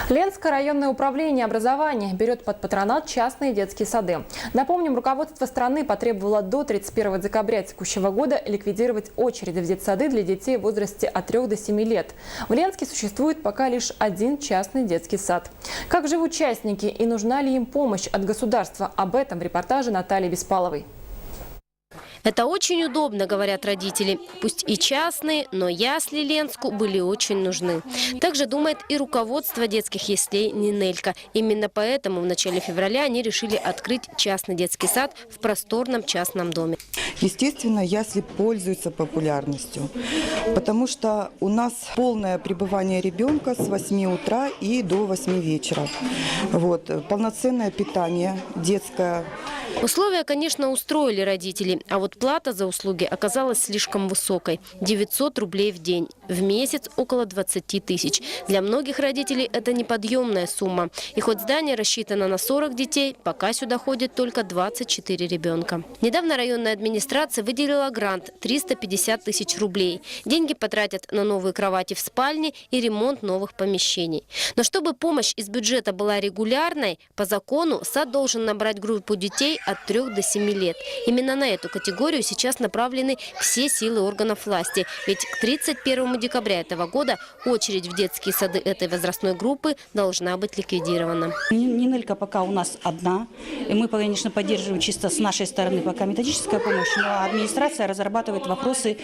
Ленское районное управление образования берет под патронат частные детские сады. Напомним, руководство страны потребовало до 31 декабря текущего года ликвидировать очереди в детсады для детей в возрасте от 3 до 7 лет. В Ленске существует пока лишь один частный детский сад. Как живут частники и нужна ли им помощь от государства? Об этом в репортаже Натальи Беспаловой. Это очень удобно, говорят родители. Пусть и частные, но ясли Ленску были очень нужны. Также думает и руководство детских яслей Нинелька. Именно поэтому в начале февраля они решили открыть частный детский сад в просторном частном доме. Естественно, ясли пользуются популярностью, потому что у нас полное пребывание ребенка с 8 утра и до 8 вечера. Полноценное питание детское. Условия, конечно, устроили родителей, а вот плата за услуги оказалась слишком высокой – 900 рублей в день, в месяц около 20 тысяч. Для многих родителей это неподъемная сумма. И хоть здание рассчитано на 40 детей, пока сюда ходит только 24 ребенка. Недавно районная администрация выделила грант – 350 тысяч рублей. Деньги потратят на новые кровати в спальне и ремонт новых помещений. Но чтобы помощь из бюджета была регулярной, по закону сад должен набрать группу детей от 3 до 7 лет. Именно на эту категорию сейчас направлены все силы органов власти. Ведь к 31 декабря этого года очередь в детские сады этой возрастной группы должна быть ликвидирована. Нинелька пока у нас одна. И мы, конечно, поддерживаем чисто с нашей стороны пока методическая помощь, но администрация разрабатывает вопросы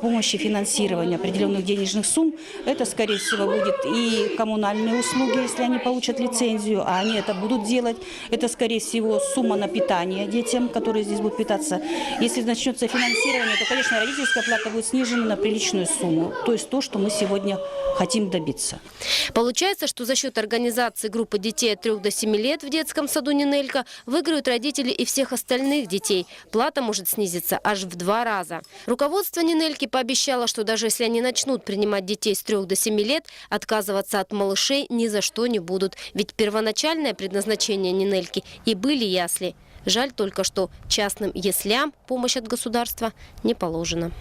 помощи финансирования определенных денежных сумм. Это, скорее всего, будет и коммунальные услуги, если они получат лицензию, а они это будут делать. Это, скорее всего, сумма на питание детям, которые здесь будут питаться. Если начнется финансирование, то, конечно, родительская плата будет снижена на приличную сумму. То есть то, что мы сегодня хотим добиться. Получается, что за счет организации группы детей от 3 до 7 лет в детском саду Нинелька выиграют родители и всех остальных детей. Плата может снизиться аж в 2 раза. Руководство Нинельки пообещало, что даже если они начнут принимать детей с 3 до 7 лет, отказываться от малышей ни за что не будут. Ведь первоначальное предназначение Нинельки и были ясли. Жаль только, что частным яслям помощь от государства не положена.